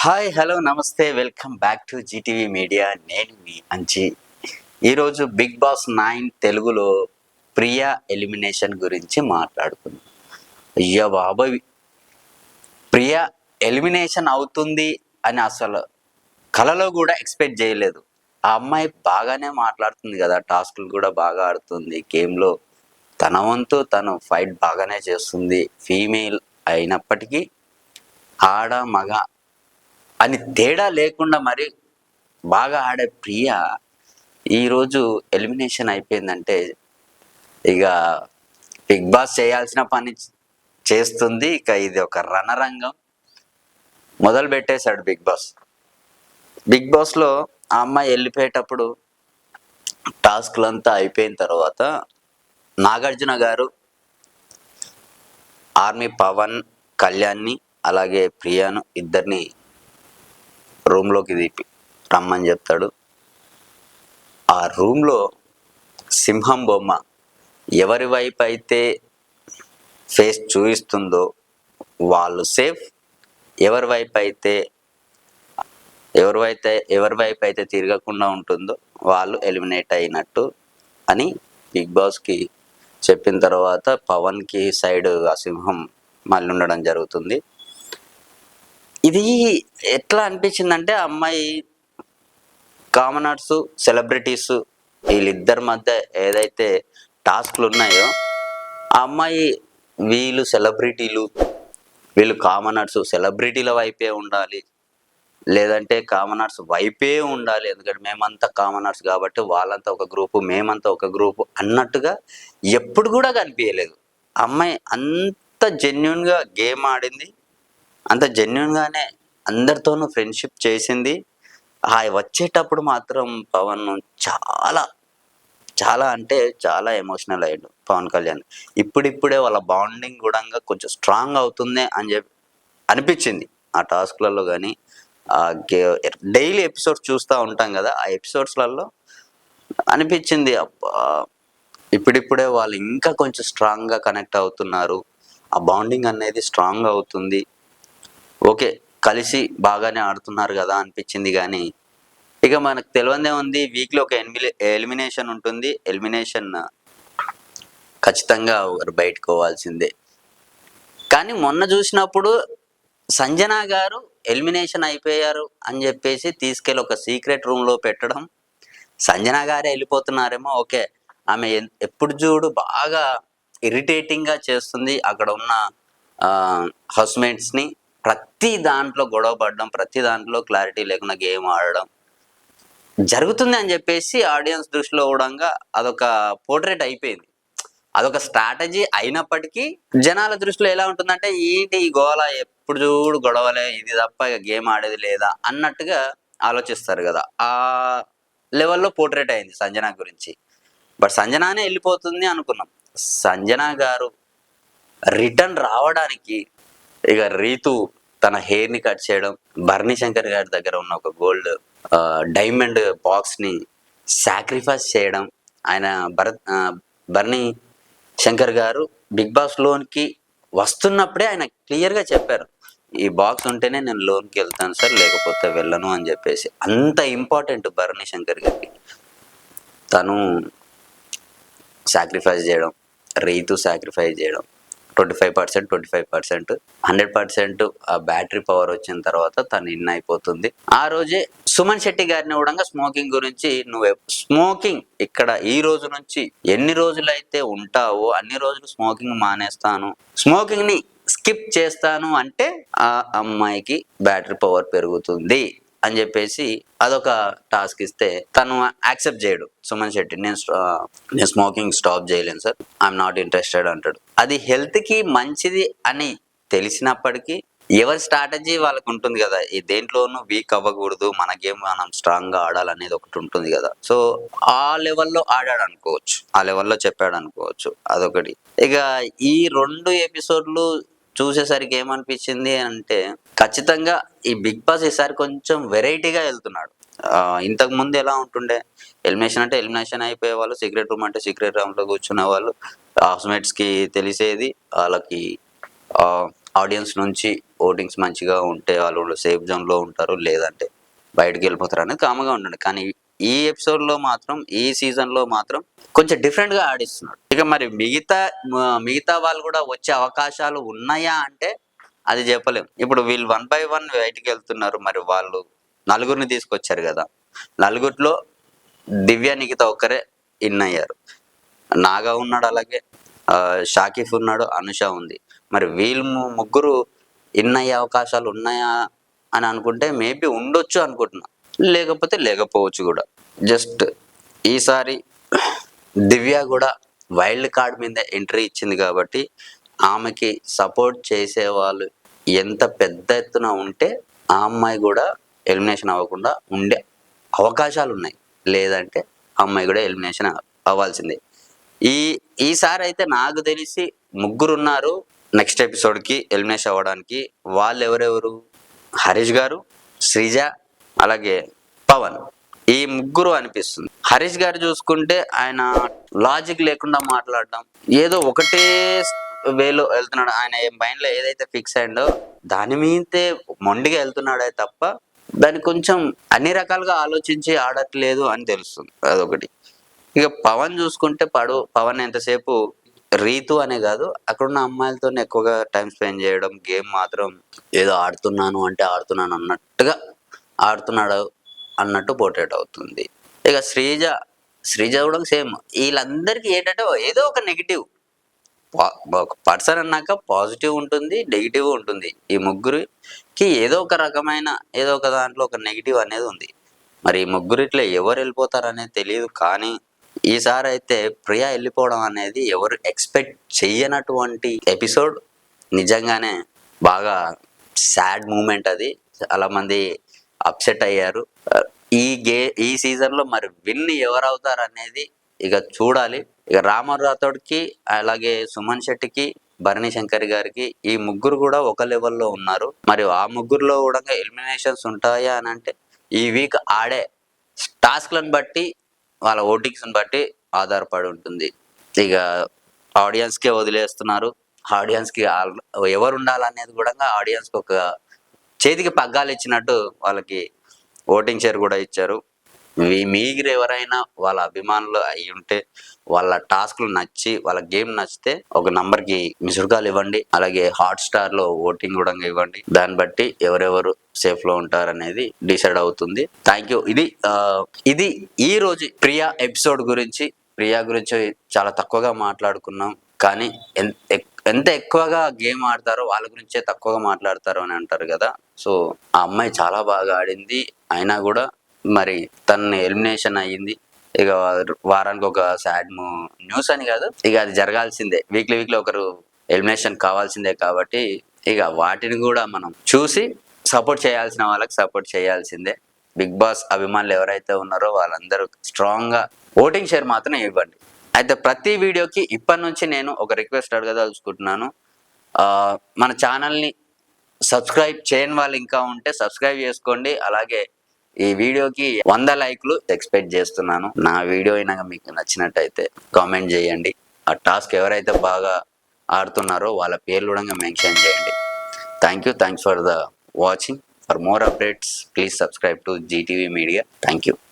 Hi hello నమస్తే welcome back to Zee TV media. నేను మీ అంచి. ఈరోజు బిగ్ బాస్ 9 తెలుగులో ప్రియా ఎలిమినేషన్ గురించి మాట్లాడుకుందాం. అయ్యా బాబోయ్, ప్రియా ఎలిమినేషన్ అవుతుంది అని అసలు కలలో కూడా ఎక్స్పెక్ట్ చేయలేదు. ఆ అమ్మాయి బాగానే మాట్లాడుతుంది కదా, టాస్క్లు కూడా బాగా ఆడుతుంది, గేమ్లో తన వంతు తను ఫైట్ బాగానే చేస్తుంది. ఫీమేల్ అయినప్పటికీ ఆడ మగ అని తేడా లేకుండా మరి బాగా ఆడే ప్రియా ఈరోజు ఎలిమినేషన్ అయిపోయిందంటే ఇక బిగ్ బాస్ చేయాల్సిన పని చేస్తుంది. ఇక ఇది ఒక రణరంగం మొదలు పెట్టేశాడు బిగ్ బాస్. బిగ్ బాస్లో ఆ అమ్మాయి వెళ్ళిపోయేటప్పుడు టాస్క్లంతా అయిపోయిన తర్వాత నాగార్జున గారు ఆర్మీ పవన్ కళ్యాణ్ని అలాగే ప్రియాను ఇద్దరిని రూమ్లోకి దిపి రమ్మని చెప్తాడు. ఆ రూమ్లో సింహం బొమ్మ ఎవరి వైపు అయితే ఫేస్ చూపిస్తుందో వాళ్ళు సేఫ్, ఎవరి వైపు అయితే తిరగకుండా ఉంటుందో వాళ్ళు ఎలిమినేట్ అయినట్టు అని బిగ్ బాస్కి చెప్పిన తర్వాత పవన్కి సైడ్ ఆ సింహం మళ్ళీ ఉండడం జరుగుతుంది. ఇది ఎట్లా అనిపించిందంటే అమ్మాయి కామనర్స్ సెలబ్రిటీస్ వీళ్ళిద్దరి మధ్య ఏదైతే టాస్క్లు ఉన్నాయో ఆ అమ్మాయి వీళ్ళు సెలబ్రిటీలు వీళ్ళు కామనర్స్ సెలబ్రిటీల వైపే ఉండాలి, లేదంటే కామనర్స్ వైపే ఉండాలి, ఎందుకంటే మేమంతా కామనర్స్ కాబట్టి వాళ్ళంతా ఒక గ్రూపు మేమంతా ఒక గ్రూపు అన్నట్టుగా ఎప్పుడు కూడా కనిపించలేదు. అమ్మాయి అంత జెన్యున్గా గేమ్ ఆడింది, అంత జెన్యున్గానే అందరితోనూ ఫ్రెండ్షిప్ చేసింది. వచ్చేటప్పుడు మాత్రం పవన్ చాలా చాలా అంటే చాలా ఎమోషనల్ అయ్యాడు పవన్ కళ్యాణ్. ఇప్పుడిప్పుడే వాళ్ళ బాండింగ్ కూడా కొంచెం స్ట్రాంగ్ అవుతుంది అని చెప్పి అనిపించింది ఆ టాస్క్లలో. కానీ డైలీ ఎపిసోడ్స్ చూస్తూ ఉంటాం కదా, ఆ ఎపిసోడ్స్లలో అనిపించింది ఇప్పుడిప్పుడే వాళ్ళు ఇంకా కొంచెం స్ట్రాంగ్గా కనెక్ట్ అవుతున్నారు, ఆ బాండింగ్ అనేది స్ట్రాంగ్ అవుతుంది, ఓకే కలిసి బాగానే ఆడుతున్నారు కదా అనిపించింది. కానీ ఇక మనకు తెలియదే ఉంది, వీక్లో ఒక ఎలిమినేషన్ ఉంటుంది. ఎలిమినేషన్ ఖచ్చితంగా ఒకరు బయటకు పోవాల్సిందే. కానీ మొన్న చూసినప్పుడు సంజన గారు ఎలిమినేషన్ అయిపోయారు అని చెప్పేసి తీసుకెళ్ళి ఒక సీక్రెట్ రూమ్లో పెట్టడం, సంజన గారే వెళ్ళిపోతున్నారేమో, ఓకే ఆమె ఎప్పుడు చూడు బాగా ఇరిటేటింగ్గా చేస్తుంది అక్కడ ఉన్న హౌస్మేట్స్ని, ప్రతి దాంట్లో గొడవ పడడం, ప్రతి దాంట్లో క్లారిటీ లేకుండా గేమ్ ఆడడం జరుగుతుంది అని చెప్పేసి ఆడియన్స్ దృష్టిలో కూడా అదొక పోర్ట్రేట్ అయిపోయింది. అదొక స్ట్రాటజీ అయినప్పటికీ జనాల దృష్టిలో ఎలా ఉంటుందంటే ఏంటి ఈ గోల, ఎప్పుడు చూడు గొడవలే, ఇది తప్ప ఇక గేమ్ ఆడేది లేదా అన్నట్టుగా ఆలోచిస్తారు కదా. ఆ లెవెల్లో పోర్ట్రేట్ అయింది సంజన గురించి. బట్ సంజనానే వెళ్ళిపోతుంది అనుకున్నాం. సంజన గారు రిటర్న్ రావడానికి ఇక రీతు తన హెయిర్ని కట్ చేయడం, బర్నీ శంకర్ గారి దగ్గర ఉన్న ఒక గోల్డ్ డైమండ్ బాక్స్ని సాక్రిఫైస్ చేయడం, ఆయన బర్నీ శంకర్ గారు బిగ్ బాస్ లోన్కి వస్తున్నప్పుడే ఆయన క్లియర్గా చెప్పారు, ఈ బాక్స్ ఉంటేనే నేను లోన్కి వెళ్తాను సార్, లేకపోతే వెళ్ళను అని చెప్పేసి. అంత ఇంపార్టెంట్ బర్నీ శంకర్ గారికి. తను సాక్రిఫైస్ చేయడం, రీతు సాక్రిఫైస్ చేయడం, 25%, 100% ఆ బ్యాటరీ పవర్ వచ్చిన తర్వాత తను ఇన్ అయిపోతుంది. ఆ రోజే సుమన్ శెట్టి గారిని కూడా స్మోకింగ్ గురించి, నువ్వు స్మోకింగ్ ఇక్కడ ఈ రోజు నుంచి ఎన్ని రోజులైతే ఉంటావో అన్ని రోజులు స్మోకింగ్ మానేస్తాను, స్మోకింగ్ ని స్కిప్ చేస్తాను అంటే ఆ అమ్మాయికి బ్యాటరీ పవర్ పెరుగుతుంది అని చెప్పేసి అదొక టాస్క్ ఇస్తే తను యాక్సెప్ట్ చేయడు సుమన్ శెట్టి. నేను స్మోకింగ్ స్టాప్ చేయలేను సార్, ఐఎమ్ నాట్ ఇంట్రెస్టెడ్ అంటాడు. అది హెల్త్కి మంచిది అని తెలిసినప్పటికీ ఎవరి స్ట్రాటజీ వాళ్ళకు ఉంటుంది కదా, ఈ దేంట్లోనూ వీక్ అవ్వకూడదు, మన గేమ్ మనం స్ట్రాంగ్గా ఆడాలనేది ఒకటి ఉంటుంది కదా. సో ఆ లెవెల్లో ఆడాడు అనుకోవచ్చు, ఆ లెవెల్లో చెప్పాడు అనుకోవచ్చు, అదొకటి. ఇక ఈ 2 ఎపిసోడ్లు చూసేసరికి ఏమనిపించింది అంటే ఖచ్చితంగా ఈ బిగ్ బాస్ ఈసారి కొంచెం వెరైటీగా వెళ్తున్నాడు. ఇంతకు ముందు ఎలా ఉంటుండే, ఎలిమినేషన్ అంటే ఎలిమినేషన్ అయిపోయే వాళ్ళు, సీక్రెట్ రూమ్ అంటే సీక్రెట్ రూమ్లో కూర్చునే వాళ్ళు, హౌస్మేట్స్కి తెలిసేది, వాళ్ళకి ఆడియన్స్ నుంచి ఓటింగ్స్ మంచిగా ఉంటే వాళ్ళు సేఫ్ జోన్లో ఉంటారు, లేదంటే బయటకు వెళ్ళిపోతారు అనేది కామగా ఉండండి. కానీ ఈ ఎపిసోడ్లో మాత్రం, ఈ సీజన్లో మాత్రం కొంచెం డిఫరెంట్గా ఆడిస్తున్నాడు. ఇక మరి మిగతా వాళ్ళు కూడా వచ్చే అవకాశాలు ఉన్నాయా అంటే అది చెప్పలేం. ఇప్పుడు వీళ్ళు 1 by 1 బయటికి వెళ్తున్నారు. మరి వాళ్ళు నలుగురిని తీసుకొచ్చారు కదా, నలుగురిలో దివ్య నిఖిత ఒక్కరే ఇన్ అయ్యారు. నాగా ఉన్నాడు, అలాగే షాకిఫ్ ఉన్నాడు, అనుష ఉంది. మరి వీళ్ళు ముగ్గురు ఇన్ అయ్యే అవకాశాలు ఉన్నాయా అని అనుకుంటే మేబీ ఉండొచ్చు అనుకుంటున్నా, లేకపోతే లేకపోవచ్చు కూడా. జస్ట్ ఈసారి దివ్య కూడా వైల్డ్ కార్డ్ మీద ఎంట్రీ ఇచ్చింది కాబట్టి ఆమెకి సపోర్ట్ చేసే వాళ్ళు ఎంత పెద్ద ఎత్తున ఉంటే ఆ అమ్మాయి కూడా ఎలిమినేషన్ అవ్వకుండా ఉండే అవకాశాలు ఉన్నాయి, లేదంటే ఆ అమ్మాయి కూడా ఎలిమినేషన్ అవ్వాల్సిందే. ఈసారి అయితే నాకు తెలిసి ముగ్గురు ఉన్నారు నెక్స్ట్ ఎపిసోడ్కి ఎలిమినేషన్ అవ్వడానికి. వాళ్ళు ఎవరెవరు? హరీష్ గారు, శ్రీజ, అలాగే పవన్. ఈ ముగ్గురు అనిపిస్తుంది. హరీష్ గారు చూసుకుంటే ఆయన లాజిక్ లేకుండా మాట్లాడడం, ఏదో ఒకటే వేలో వెళ్తున్నాడు. ఆయన మైండ్లో ఏదైతే ఫిక్స్ అయిందో దాని మీదే మొండిగా వెళ్తున్నాడే తప్ప దాన్ని కొంచెం అన్ని రకాలుగా ఆలోచించి ఆడట్లేదు అని తెలుస్తుంది. అదొకటి. ఇక పవన్ చూసుకుంటే పవన్ ఎంతసేపు రీతు అనే కాదు, అక్కడున్న అమ్మాయిలతో ఎక్కువగా టైం స్పెండ్ చేయడం, గేమ్ మాత్రం ఏదో ఆడుతున్నాను అంటే ఆడుతున్నాను అన్నట్టుగా ఆడుతున్నాడు అన్నట్టు పోర్ట్రేట్ అవుతుంది. ఇక శ్రీజ కూడా సేమ్. వీళ్ళందరికీ ఏంటంటే ఏదో ఒక నెగిటివ్, ఒక పర్సన్ అన్నాక పాజిటివ్ ఉంటుంది, నెగిటివ్ ఉంటుంది. ఈ ముగ్గురికి ఏదో ఒక రకమైన ఏదో ఒక దాంట్లో ఒక నెగిటివ్ అనేది ఉంది. మరి ఈ ముగ్గురిట్లో ఎవరు వెళ్ళిపోతారు అనేది తెలియదు. కానీ ఈసారి అయితే ప్రియా వెళ్ళిపోవడం అనేది ఎవరు ఎక్స్పెక్ట్ చెయ్యనటువంటి ఎపిసోడ్. నిజంగానే బాగా సాడ్ మూమెంట్ అది. చాలా మంది అప్సెట్ అయ్యారు. ఈ సీజన్లో మరి విన్ ఎవరు అవుతారు అనేది ఇక చూడాలి. ఇక రామారావు రాథోడ్కి, అలాగే సుమన్ శెట్టికి, భరణి శంకర్ గారికి, ఈ ముగ్గురు కూడా ఒక లెవెల్లో ఉన్నారు. మరి ఆ ముగ్గురులో కూడా ఎలిమినేషన్స్ ఉంటాయా అని అంటే ఈ వీక్ ఆడే టాస్క్లను బట్టి, వాళ్ళ ఓటింగ్స్ని బట్టి ఆధారపడి ఉంటుంది. ఇక ఆడియన్స్కే వదిలేస్తున్నారు. ఆడియన్స్కి ఎవరు ఉండాలనేది కూడా ఆడియన్స్కి ఒక చేతికి పగ్గాలు ఇచ్చినట్టు వాళ్ళకి ఓటింగ్ షేర్ కూడా ఇచ్చారు. మీరు ఎవరైనా వాళ్ళ అభిమానులు అయి ఉంటే, వాళ్ళ టాస్క్లు నచ్చి, వాళ్ళ గేమ్ నచ్చితే ఒక నంబర్కి మిస్డ్ కాల్ ఇవ్వండి. అలాగే హాట్‌స్టార్లో ఓటింగ్ కూడా ఇవ్వండి. దాన్ని బట్టి ఎవరెవరు సేఫ్లో ఉంటారనేది డిసైడ్ అవుతుంది. Thank you. ఇది ఈ రోజు ప్రియా ఎపిసోడ్ గురించి. ప్రియా గురించి చాలా తక్కువగా మాట్లాడుకున్నాం, కానీ ఎంత ఎక్కువగా గేమ్ ఆడతారో వాళ్ళ గురించే తక్కువగా మాట్లాడతారు అని అంటారు కదా. సో ఆ అమ్మాయి చాలా బాగా ఆడింది. అయినా కూడా మరి తన ఎలిమినేషన్ అయ్యింది. ఇక వారానికి ఒక సాడ్ న్యూస్ అని కాదు, ఇక అది జరగాల్సిందే. వీక్లీ ఒకరు ఎలిమినేషన్ కావాల్సిందే. కాబట్టి ఇక వాటిని కూడా మనం చూసి సపోర్ట్ చేయాల్సిన వాళ్ళకి సపోర్ట్ చేయాల్సిందే. బిగ్ బాస్ అభిమానులు ఎవరైతే ఉన్నారో వాళ్ళందరూ స్ట్రాంగ్గా ఓటింగ్ షేర్ మాత్రం ఇవ్వండి. అయితే ప్రతి వీడియోకి ఇప్పటి నుంచి నేను ఒక రిక్వెస్ట్ అడగదలుచుకుంటున్నాను. మన ఛానల్ని సబ్స్క్రైబ్ చేయని వాళ్ళు ఇంకా ఉంటే సబ్స్క్రైబ్ చేసుకోండి. అలాగే ఈ వీడియోకి 100 లైక్లు ఎక్స్పెక్ట్ చేస్తున్నాను. నా వీడియో అయినా మీకు నచ్చినట్టయితే కామెంట్ చేయండి. ఆ టాస్క్ ఎవరైతే బాగా ఆడుతున్నారో వాళ్ళ పేర్లు కూడా మెన్షన్ చేయండి. Thanks for the watching. For more updates, please subscribe to GTV Media. Thank you.